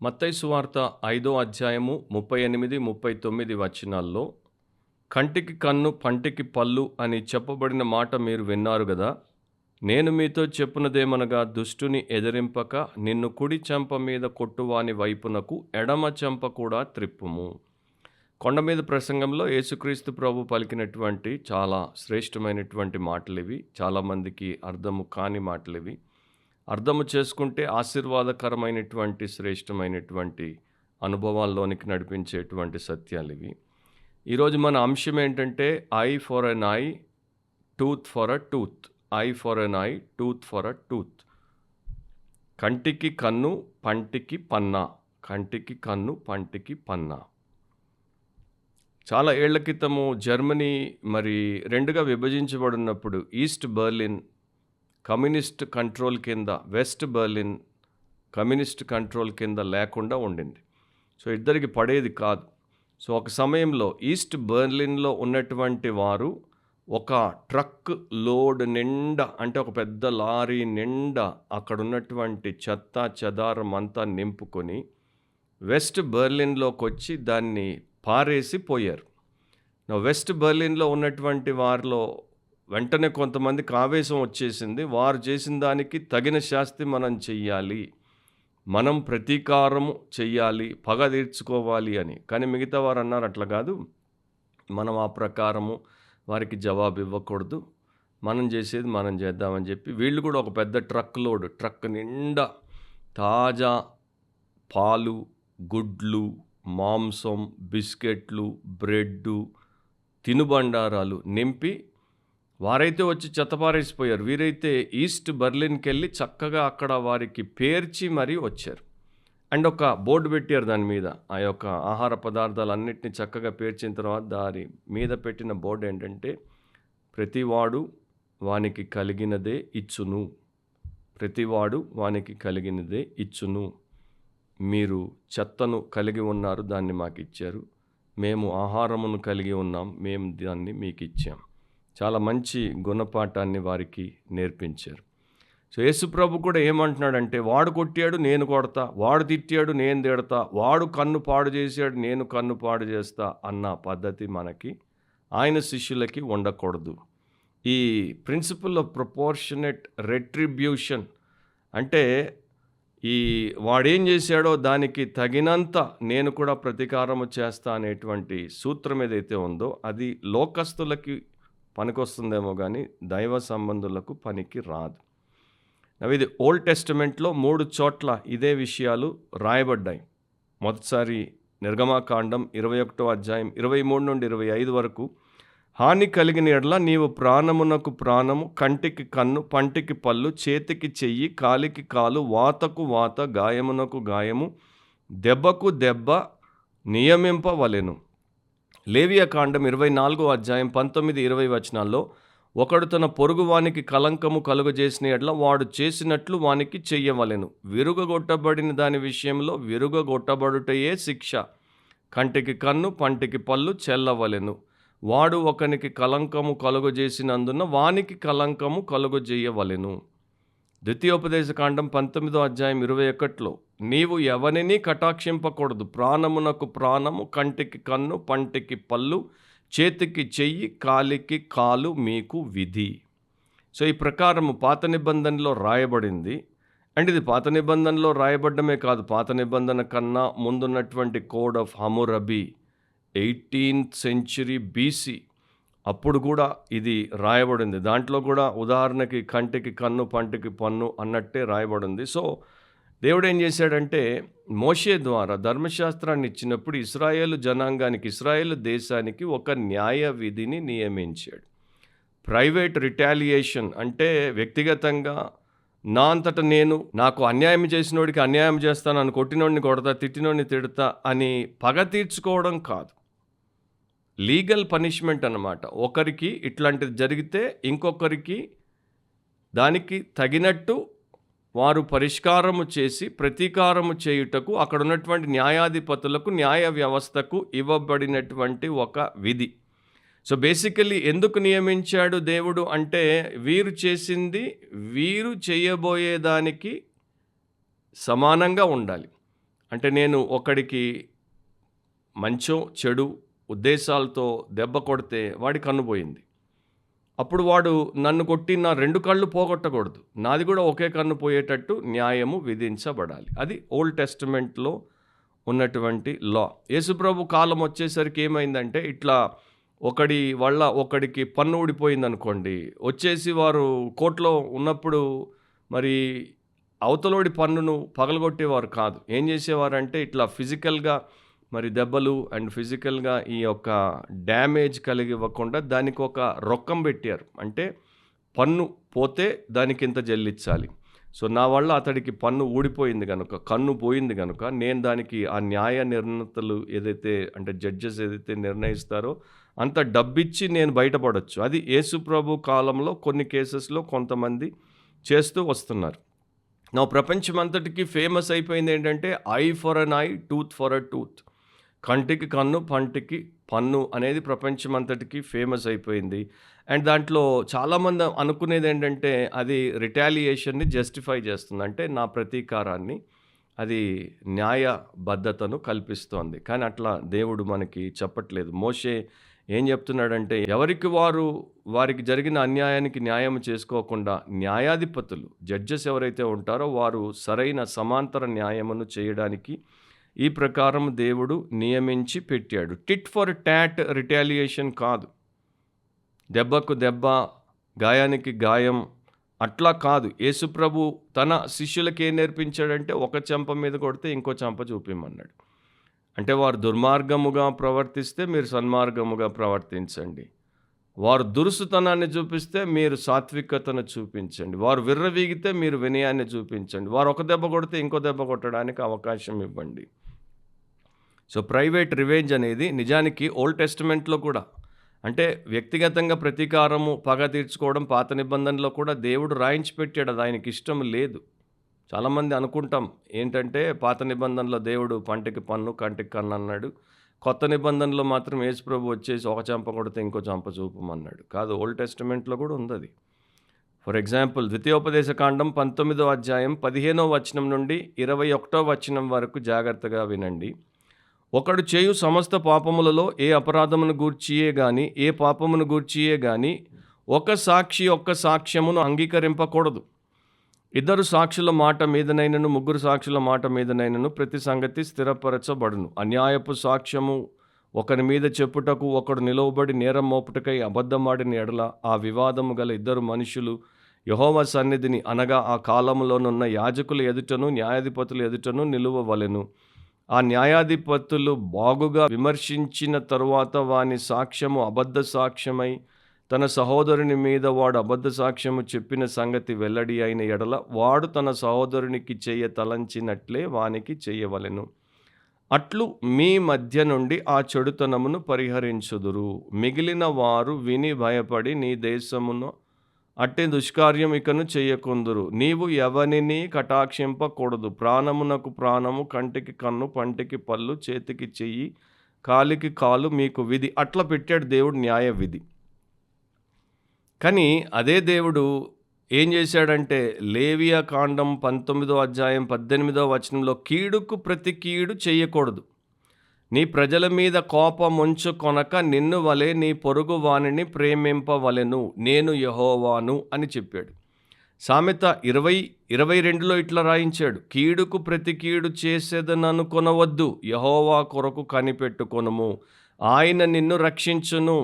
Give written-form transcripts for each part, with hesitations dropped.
మత్తయి సువార్త 5వ అధ్యాయము 38, 39 వచనాల్లో కంటికి కన్ను పంటికి పళ్ళు అని చెప్పబడిన మాట మీరు విన్నారు గదా. నేను మీతో చెప్పునదేమనగా దుష్టుని ఎదిరింపక నిన్ను కుడి చెంప మీద కొట్టువాని వైపునకు ఎడమ చెంప కూడా త్రిప్పుము. కొండ మీద ప్రసంగంలో యేసుక్రీస్తు ప్రభు పలికినటువంటి చాలా శ్రేష్టమైనటువంటి మాటలివి. చాలామందికి అర్థము కాని మాటలివి. అర్థము చేసుకుంటే ఆశీర్వాదకరమైనటువంటి శ్రేష్టమైనటువంటి అనుభవాల్లోనికి నడిపించేటువంటి సత్యాలు ఇవి. ఈరోజు మన అంశం ఏంటంటే eye for an eye, tooth for a tooth. Eye for an eye, tooth for a tooth. కంటికి కన్ను పంటికి పన్నా. కంటికి కన్ను పంటికి పన్నా. చాలా ఏళ్ల క్రితము జర్మనీ మరి రెండుగా విభజించబడినప్పుడు ఈస్ట్ బెర్లిన్ కమ్యూనిస్ట్ కంట్రోల్ కింద, వెస్ట్ బెర్లిన్ కమ్యూనిస్ట్ కంట్రోల్ కింద లేకుండా ఉండింది. సో ఇద్దరికి పడేది కాదు. సో ఒక సమయంలో ఈస్ట్ బెర్లిన్లో ఉన్నటువంటి వారు ఒక ట్రక్ లోడ్ నిండా, అంటే ఒక పెద్ద లారీ నిండా అక్కడ ఉన్నటువంటి చెత్త చెదారం అంతా నింపుకొని వెస్ట్ బెర్లిన్లోకి వచ్చి దాన్ని పారేసి పోయారు. వెస్ట్ బెర్లిన్లో ఉన్నటువంటి వారిలో వెంటనే కొంతమందికి ఆవేశం వచ్చేసింది. వారు చేసిన దానికి తగిన శాస్తి మనం చెయ్యాలి, మనం ప్రతీకారము చెయ్యాలి, పగ తీర్చుకోవాలి అని. కానీ మిగతా వారు అన్నారు, అట్లా కాదు, మనం ఆ ప్రకారము వారికి జవాబు ఇవ్వకూడదు, మనం చేసేది మనం చేద్దామని చెప్పి వీళ్ళు కూడా ఒక పెద్ద ట్రక్ నిండా తాజా పాలు, గుడ్లు, మాంసం, బిస్కెట్లు, బ్రెడ్డు, తినుబండారాలు నింపి వారైతే వచ్చి చెత్తపారేసిపోయారు. వీరైతే ఈస్ట్ బెర్లిన్కి వెళ్ళి చక్కగా అక్కడ వారికి పేర్చి మరీ వచ్చారు. అండ్ ఒక బోర్డు పెట్టారు దాని మీద. ఆ యొక్క ఆహార పదార్థాలన్నింటినీ చక్కగా పేర్చిన తర్వాత దాని మీద పెట్టిన బోర్డు ఏంటంటే, ప్రతివాడు వానికి కలిగినదే ఇచ్చును, ప్రతివాడు వానికి కలిగినదే ఇచ్చును. మీరు చెత్తను కలిగి ఉన్నారు, దాన్ని మాకు ఇచ్చారు. మేము ఆహారమును కలిగి ఉన్నాం, మేము దాన్ని మీకు ఇచ్చాం. చాలా మంచి గుణపాఠాన్ని వారికి నేర్పించారు. సో యేసుప్రభు కూడా ఏమంటున్నాడంటే, వాడు కొట్టాడు నేను కొడతా, వాడు తిట్టాడు నేను తిడతా, వాడు కన్ను పాడు చేశాడు నేను కన్ను పాడు చేస్తా అన్న పద్ధతి మనకి, ఆయన శిష్యులకి ఉండకూడదు. ఈ ప్రిన్సిపల్ ఆఫ్ ప్రపోర్షనేట్ రెట్రిబ్యూషన్ అంటే ఈ వాడేం చేశాడో దానికి తగినంత నేను కూడా ప్రతీకారము చేస్తా అనేటువంటి సూత్రం ఏదైతే ఉందో అది లోకస్తులకి పనికొస్తుందేమో కానీ దైవ సంబంధులకు పనికి రాదు. ఇది ఓల్డ్ టెస్టమెంట్లో 3 చోట్ల ఇదే విషయాలు రాయబడ్డాయి. మొదటిసారి నిర్గమాకాండం 21వ అధ్యాయం 23 నుండి 25 వరకు, హాని కలిగిన ఎడల నీవు ప్రాణమునకు ప్రాణము, కంటికి కన్ను, పంటికి పళ్ళు, చేతికి చెయ్యి, కాలికి కాలు, వాతకు వాత, గాయమునకు గాయము, దెబ్బకు దెబ్బ నియమింపవలెను. లేవియాకాండం 24వ అధ్యాయం 19-20 వచనాల్లో, ఒకడు తన పొరుగువానికి కలంకము కలుగజేసిన ఎడల వాడు చేసినట్లు వానికి చెయ్యవలెను. విరుగగొట్టబడిన దాని విషయంలో విరుగగొట్టబడుటయే శిక్ష. కంటికి కన్ను పంటికి పళ్ళు చెల్లవలెను. వాడు ఒకనికి కలంకము కలుగజేసినందున వానికి కలంకము కలుగజేయవలెను. ద్వితీయోపదేశకాండం 19వ అధ్యాయం 21లో, నీవు ఎవరిని కటాక్షింపకూడదు, ప్రాణమునకు ప్రాణము, కంటికి కన్ను, పంటికి పళ్ళు, చేతికి చెయ్యి, కాలికి కాలు మీకు విధి. సో ఈ ప్రకారము పాత నిబంధనలో రాయబడింది. అండ్ ఇది పాత నిబంధనలో రాయబడ్డమే కాదు, పాత నిబంధన కన్నా ముందున్నటువంటి code of Hammurabi 18th century BC అప్పుడు కూడా ఇది రాయబడింది. దాంట్లో కూడా ఉదాహరణకి కంటికి కన్ను పంటికి పన్ను అన్నట్టే రాయబడింది. సో దేవుడు ఏం చేశాడంటే, మోషే ద్వారా ధర్మశాస్త్రాన్ని ఇచ్చినప్పుడు ఇశ్రాయేలు జనాంగానికి, ఇశ్రాయేలు దేశానికి ఒక న్యాయ విధిని నియమించాడు. ప్రైవేట్ రిటాలియేషన్ అంటే వ్యక్తిగతంగా నా అంతటా నేను నాకు అన్యాయం చేసినోడికి అన్యాయం చేస్తాను, నన్ను కొట్టినోడిని కొడతా, తిట్టినోడిని తిడతా అని పగ తీర్చుకోవడం కాదు. లీగల్ పనిష్మెంట్ అన్నమాట. ఒకరికి ఇట్లాంటిది జరిగితే ఇంకొకరికి దానికి తగినట్టు వారు పరిష్కారము చేసి ప్రతీకారము చేయుటకు అక్కడ ఉన్నటువంటి న్యాయాధిపతులకు, న్యాయ వ్యవస్థకు ఇవ్వబడినటువంటి ఒక విధి. సో బేసికలీ ఎందుకు నియమించాడు దేవుడు అంటే, వీరు చేసింది వీరు చేయబోయేదానికి సమానంగా ఉండాలి. అంటే నేను ఒకడికి మంచో చెడు ఉద్దేశాలతో దెబ్బ కొడితే వాడి కన్ను పోయింది. అప్పుడు వాడు నన్ను కొట్టి నా 2 కళ్ళు పోగొట్టకూడదు. నాది కూడా ఒకే కన్ను పోయేటట్టు న్యాయము విధించబడాలి. అది ఓల్డ్ టెస్టమెంట్‌లో ఉన్నటువంటి లా. యేసుప్రభు కాలం వచ్చేసరికి ఏమైందంటే ఇట్లా ఒకడి వల్ల ఒకడికి పన్ను ఊడిపోయిందనుకోండి, వచ్చేసి వారు కోర్ట్‌లో ఉన్నప్పుడు మరి అవతలోడి పన్నును పగలగొట్టేవారు కాదు. ఏం చేసేవారంటే ఇట్లా ఫిజికల్‌గా మరి దెబ్బలు అండ్ ఫిజికల్‌గా ఈ యొక్క డ్యామేజ్ కలిగివ్వకుండా దానికొక రొక్కం పెట్టారు. అంటే పన్ను పోతే దానికింత చెల్లించాలి. సో, నా వల్ల అతడికి పన్ను ఊడిపోయింది గనుక, కన్ను పోయింది గనుక, నేను దానికి ఆ న్యాయ నిర్ణేతలు ఏదైతే అంటే జడ్జెస్ ఏదైతే నిర్ణయిస్తారో అంత డబ్బిచ్చి నేను బయటపడొచ్చు. అది యేసుప్రభు కాలంలో కొన్ని కేసెస్‌లో కొంతమంది చేస్తూ వస్తున్నారు. ప్రపంచమంతటికి ఫేమస్ అయిపోయిందేంటంటే eye for an eye, tooth for a tooth. కంటికి కన్ను, పంటికి పన్ను అనేది ప్రపంచమంతటికి ఫేమస్ అయిపోయింది. అండ్ దాంట్లో చాలామంది అనుకునేదేంటంటే అది రిటాలియేషన్‌ని జస్టిఫై చేస్తుంది. అంటే నా ప్రతీకారాన్ని అది న్యాయబద్ధతను కల్పిస్తోంది. కానీ అట్లా దేవుడు మనకి చెప్పట్లేదు. మోషే ఏం చెప్తున్నాడంటే ఎవరికి వారికి జరిగిన అన్యాయానికి న్యాయం చేసుకోకుండా న్యాయాధిపతులు, జడ్జెస్ ఎవరైతే ఉంటారో వారు సరైన సమాంతర న్యాయమును చేయడానికి ఈ ప్రకారం దేవుడు నియమించి పెట్టాడు. టిట్ ఫర్ టాట్ రిటాలియేషన్ కాదు. దెబ్బకు దెబ్బ, గాయానికి గాయం అట్లా కాదు. యేసుప్రభు తన శిష్యులకి ఏం నేర్పించాడంటే ఒక చెంప మీద కొడితే ఇంకో చెంప చూపిమన్నాడు. అంటే వారు దుర్మార్గముగా ప్రవర్తిస్తే మీరు సన్మార్గముగా ప్రవర్తించండి. వారు దురుసుతనాన్ని చూపిస్తే మీరు సాత్వికతను చూపించండి. వారు విర్రవీగితే మీరు వినయాన్ని చూపించండి. వారు ఒక దెబ్బ కొడితే ఇంకో దెబ్బ కొట్టడానికి అవకాశం ఇవ్వండి. సో, ప్రైవేట్ రివెంజ్ అనేది నిజానికి ఓల్డ్ టెస్టమెంట్‌లో కూడా అంటే వ్యక్తిగతంగా ప్రతీకారము, పగ తీర్చుకోవడం పాత నిబంధనలో కూడా దేవుడు రాయించి పెట్టాడు. అది ఆయనకి ఇష్టం లేదు. చాలామంది అనుకుంటాం ఏంటంటే పాత నిబంధనలో దేవుడు పంటికి పన్ను, కంటికి కన్ను అన్నాడు. కొత్త నిబంధనలో మాత్రం యేసుప్రభు వచ్చేసి ఒక చెంప కొడితే ఇంకో చెంప చూపమన్నాడు. కాదు, ఓల్డ్ టెస్టమెంట్‌లో కూడా ఉందది. ఫర్ ఎగ్జాంపుల్ ద్వితీయోపదేశ కాండం 19వ అధ్యాయం 15వ వచనం నుండి 21వ వచనం వరకు జాగ్రత్తగా వినండి. ఒకడు చేయు సమస్త పాపములలో ఏ అపరాధమును గూర్చియే గాని, ఏ పాపమును గూర్చియే గాని ఒక సాక్షి యొక్క సాక్ష్యమును అంగీకరింపకూడదు. 2 సాక్షుల మాట మీదనైనను 3 సాక్షుల మాట మీదనైనను ప్రతి సంగతి స్థిరపరచబడును. అన్యాయపు సాక్ష్యము ఒకని మీద చెప్పుటకు ఒకడు నిలువబడి నేరం మోపుటకై అబద్ధమాడిన ఎడల ఆ వివాదము గల 2 మనుషులు యెహోవా సన్నిధిని అనగా ఆ కాలములోనున్న యాజకుల ఎదుటను న్యాయాధిపతుల ఎదుటను నిలువవలెను. ఆ న్యాయాధిపతులు బాగుగా విమర్శించిన తరువాత వాని సాక్ష్యము అబద్ధ సాక్ష్యమై తన సహోదరుని మీద వాడు అబద్ధ సాక్ష్యము చెప్పిన సంగతి వెల్లడి అయిన ఎడల వాడు తన సహోదరునికి చెయ్య తలంచినట్లే వానికి చెయ్యవలెను. అట్లు మీ మధ్య నుండి ఆ చెడుతనమును పరిహరించుదురు. మిగిలిన వారు విని భయపడి నీ దేశమును అట్టి దుష్కార్యం ఇకను చేయకుందురు. నీవు ఎవనిని కటాక్షింపకూడదు. ప్రాణమునకు ప్రాణము, కంటికి కన్ను, పంటికి పళ్ళు, చేతికి చెయ్యి, కాలికి కాలు మీకు విధి. అట్లా పెట్టాడు దేవుడు న్యాయ విధి. కానీ అదే దేవుడు ఏం చేశాడంటే లేవియా కాండం 19వ అధ్యాయం 18వ వచనంలో కీడుకు ప్రతి కీడు చేయకూడదు. నీ ప్రజల మీద కోపముంచుకొనక నిన్ను వలె నీ పొరుగు వానిని ప్రేమింపవలెను, నేను యెహోవాను అని చెప్పాడు. సామెత 20:22లో ఇట్లా రాయించాడు, కీడుకు ప్రతి కీడు చేసేదననుకొనవద్దు, యెహోవా కొరకు కనిపెట్టుకొనుము, ఆయన నిన్ను రక్షించును.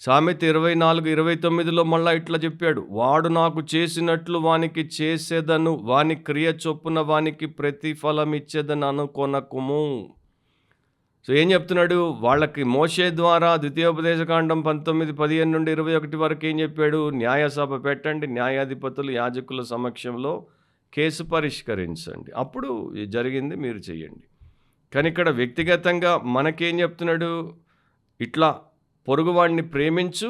సామెత 24:29లో మళ్ళా ఇట్లా చెప్పాడు, వాడు నాకు చేసినట్లు వానికి చేసేదను, వాని క్రియ చొప్పున వానికి ప్రతిఫలమిచ్చేదని అనుకొనకుము. సో ఏం చెప్తున్నాడు వాళ్ళకి? మోషే ద్వారా ద్వితీయోపదేశకాండం 19:15 నుండి 21 వరకు ఏం చెప్పాడు? న్యాయసభ పెట్టండి, న్యాయాధిపతులు యాజకుల సమక్షంలో కేసు పరిష్కరించండి, అప్పుడు జరిగింది మీరు చెయ్యండి. కానీ ఇక్కడ వ్యక్తిగతంగా మనకేం చెప్తున్నాడు? ఇట్లా పొరుగువాడిని ప్రేమించు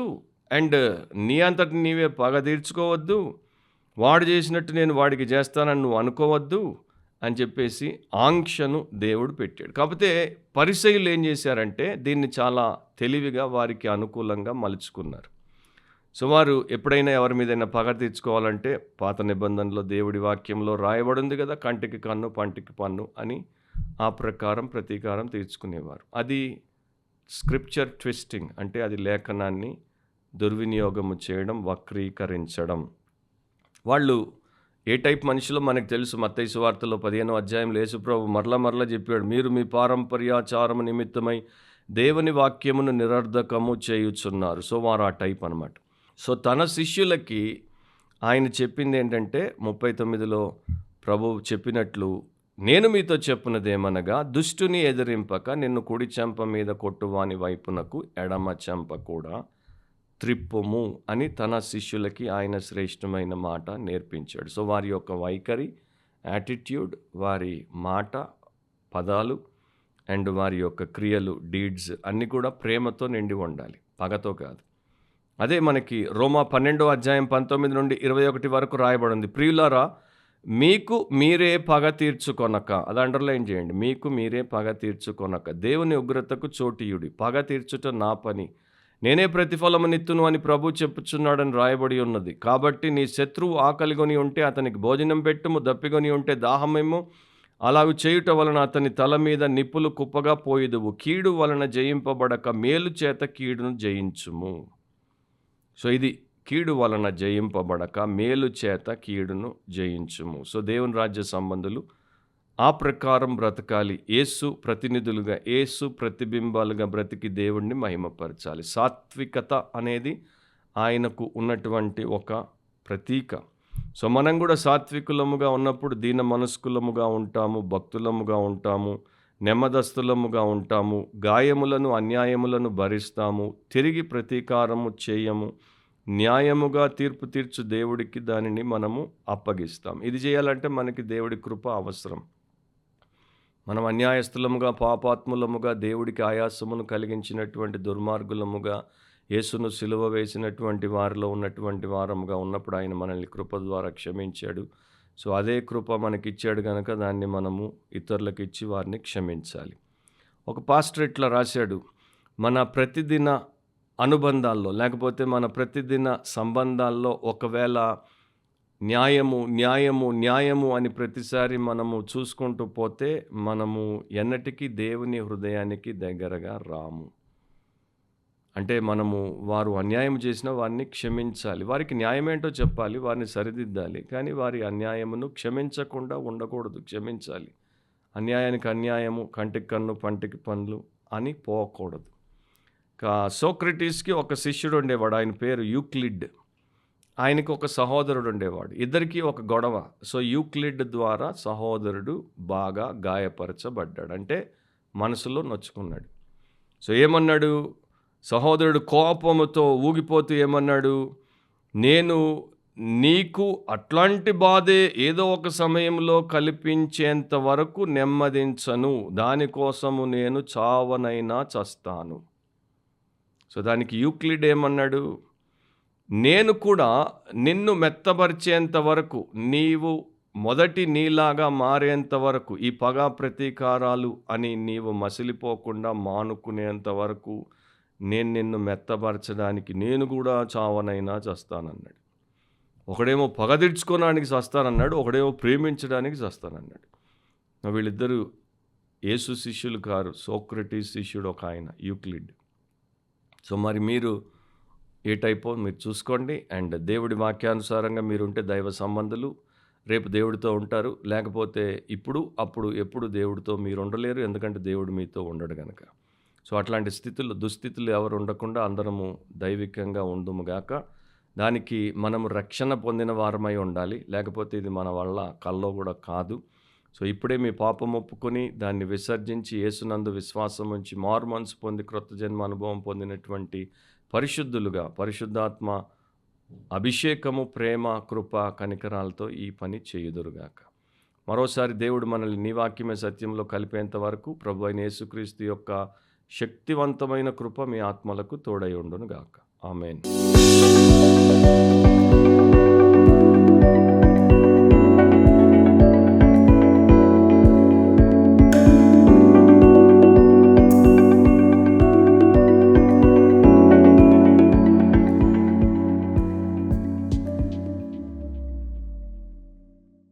అండ్ నీ అంతటి నీవే పగ తీర్చుకోవద్దు, వాడు చేసినట్టు నేను వాడికి చేస్తానని నువ్వు అనుకోవద్దు అని చెప్పేసి ఆంక్షను దేవుడు పెట్టాడు. కాకపోతే పరిసయ్యులు ఏం చేశారంటే దీన్ని చాలా తెలివిగా వారికి అనుకూలంగా మలుచుకున్నారు. సో వారు ఎప్పుడైనా ఎవరి మీదైనా పగ తీర్చుకోవాలంటే పాత నిబంధనలో దేవుడి వాక్యంలో రాయబడింది కదా, కంటికి కన్ను పంటికి పన్ను అని. ఆ ప్రకారం ప్రతీకారం తీర్చుకునేవారు. అది స్క్రిప్చర్ ట్విస్టింగ్, అంటే అది లేఖనాన్ని దుర్వినియోగము చేయడం, వక్రీకరించడం. వాళ్ళు ఏ టైప్ మనుషులో మనకు తెలుసు. మత్తయి సువార్తలో 15వ అధ్యాయంలో యేసుప్రభు మరలా చెప్పాడు, మీరు మీ పారంపర్యాచారము నిమిత్తమై దేవుని వాక్యమును నిరర్ధకము చేయుచున్నారు. సో వారు ఆ టైప్ అనమాట. సో తన శిష్యులకి ఆయన చెప్పింది ఏంటంటే 39లో ప్రభువు చెప్పినట్లు, నేను మీతో చెప్పున్నదేమనగా, దుష్టుని ఎదిరింపక నిన్ను కుడి చెంప మీద కొట్టువాని వైపునకు ఎడమ చెంప కూడా త్రిప్పుము అని తన శిష్యులకి ఆయన శ్రేష్టమైన మాట నేర్పించాడు. సో వారి యొక్క వైఖరి, యాటిట్యూడ్, వారి మాట, పదాలు అండ్ వారి యొక్క క్రియలు, డీడ్స్ అన్నీ కూడా ప్రేమతో నిండి ఉండాలి, పగతో కాదు. అదే మనకి రోమా 12వ అధ్యాయం 19 నుండి 21 వరకు రాయబడింది. ప్రియులారా, మీకు మీరే పగ తీర్చుకొనక, అది అండర్లైన్ చేయండి, మీకు మీరే పగ తీర్చుకొనక దేవుని ఉగ్రతకు చోటీయుడి. పగ తీర్చుట నా పని, నేనే ప్రతిఫలమునిత్తును అని ప్రభు చెప్పుచున్నాడని రాయబడి ఉన్నది. కాబట్టి నీ శత్రువు ఆకలిగొని ఉంటే అతనికి భోజనం పెట్టుము, దప్పిగొని ఉంటే దాహమేమో. అలాగు చేయుట వలన అతని తల మీద నిప్పులు కుప్పగా పోయిదువు. కీడు వలన జయింపబడక మేలు చేత కీడును జయించుము. సో ఇది కీడు వలన జయింపబడక మేలు చేత కీడును జయించుము. సో దేవుని రాజ్య సంబంధులు ఆ ప్రకారం బ్రతకాలి. యేసు ప్రతినిధులుగా, యేసు ప్రతిబింబాలుగా బ్రతికి దేవుణ్ణి మహిమపరచాలి. సాత్వికత అనేది ఆయనకు ఉన్నటువంటి ఒక ప్రతీక. సో మనం కూడా సాత్వికులముగా ఉన్నప్పుడు దీన మనస్కులముగా ఉంటాము, భక్తులముగా ఉంటాము, నెమ్మదస్తులముగా ఉంటాము, గాయములను అన్యాయములను భరిస్తాము, తిరిగి ప్రతీకారము చేయము, న్యాయముగా తీర్పు తీర్చు దేవుడికి దానిని మనము అప్పగిస్తాం. ఇది చేయాలంటే మనకి దేవుడి కృప అవసరం. మనం అన్యాయస్థులముగా, పాపాత్ములముగా, దేవుడికి ఆయాసమును కలిగించినటువంటి దుర్మార్గులముగా, యేసును సిలువ వేసినటువంటి వారిలో ఉన్నటువంటి వారముగా ఉన్నప్పుడు ఆయన మనల్ని కృప ద్వారా క్షమించాడు. సో అదే కృప మనకిచ్చాడు కనుక దాన్ని మనము ఇతరులకు ఇచ్చి వారిని క్షమించాలి. ఒక పాస్టర్ ఇట్లా రాశాడు, మన ప్రతిదిన అనుబంధాల్లో లేకపోతే మన ప్రతిదిన సంబంధాల్లో ఒకవేళ న్యాయము అని ప్రతిసారి మనము చూసుకుంటూ పోతే మనము ఎన్నటికీ దేవుని హృదయానికి దగ్గరగా రాము. అంటే మనము వారు అన్యాయం చేసినా వారిని క్షమించాలి, వారికి న్యాయమేంటో చెప్పాలి, వారిని సరిదిద్దాలి. కానీ వారి అన్యాయమును క్షమించకుండా ఉండకూడదు, క్షమించాలి. అన్యాయానికి అన్యాయము, కంటికి కన్ను పంటికి పండ్లు అని పోకూడదు. సోక్రటీస్కి ఒక శిష్యుడు ఉండేవాడు, ఆయన పేరు యూక్లిడ్. ఆయనకి ఒక సహోదరుడు ఉండేవాడు, ఇద్దరికి ఒక గొడవ. సో యూక్లిడ్ ద్వారా సహోదరుడు బాగా గాయపరచబడ్డాడు, అంటే మనసులో నొచ్చుకున్నాడు. సో ఏమన్నాడు, సహోదరుడు కోపముతో ఊగిపోతూ ఏమన్నాడు, నేను నీకు అట్లాంటి బాధే ఏదో ఒక సమయంలో కల్పించేంత వరకు నెమ్మదించను, దానికోసము నేను చావనైనా చస్తాను. సో దానికి యూక్లిడ్ ఏమన్నాడు, నేను కూడా నిన్ను మెత్తపరిచేంత వరకు, నీవు మొదటి నీలాగా మారేంత వరకు, ఈ పగ ప్రతీకారాలు అని నీవు మసిలిపోకుండా మానుకునేంత వరకు నేను నిన్ను మెత్తపరచడానికి నేను కూడా చావనైనా చస్తానన్నాడు. ఒకడేమో పగ తీర్చుకోవడానికి చస్తానన్నాడు, ఒకడేమో ప్రేమించడానికి చస్తానన్నాడు. వీళ్ళిద్దరూ యేసు శిష్యులు కారు, సోక్రటీస్ శిష్యుడు ఒక ఆయన యూక్లిడ్. సో మరి మీరు ఏ టైపో మీరు చూసుకోండి. అండ్ దేవుడి వాక్యానుసారంగా మీరుంటే దైవ సంబంధులు, రేపు దేవుడితో ఉంటారు. లేకపోతే ఇప్పుడు అప్పుడు ఎప్పుడు దేవుడితో మీరు ఉండలేరు, ఎందుకంటే దేవుడు మీతో ఉండడు కనుక. సో అట్లాంటి దుస్థితులు ఎవరు ఉండకుండా అందరము దైవికంగా ఉందుముగాక. దానికి మనము రక్షణ పొందిన వారమై ఉండాలి, లేకపోతే ఇది మన వల్ల కల్లో కూడా కాదు. సో ఇప్పుడే మీ పాపం ఒప్పుకొని దాన్ని విసర్జించి యేసునందు విశ్వాసం ఉంచి మారు మనసు పొంది క్రొత్త జన్మ అనుభవం పొందినటువంటి పరిశుద్ధులుగా, పరిశుద్ధాత్మ అభిషేకము, ప్రేమ, కృప, కనికరాలతో ఈ పని చేయుదురుగాక. మరోసారి దేవుడు మనల్ని నీ వాక్యమే సత్యంలో కలిపేంత వరకు ప్రభు అయిన యేసుక్రీస్తు యొక్క శక్తివంతమైన కృప మీ ఆత్మలకు తోడై ఉండును గాక. ఆమేన్.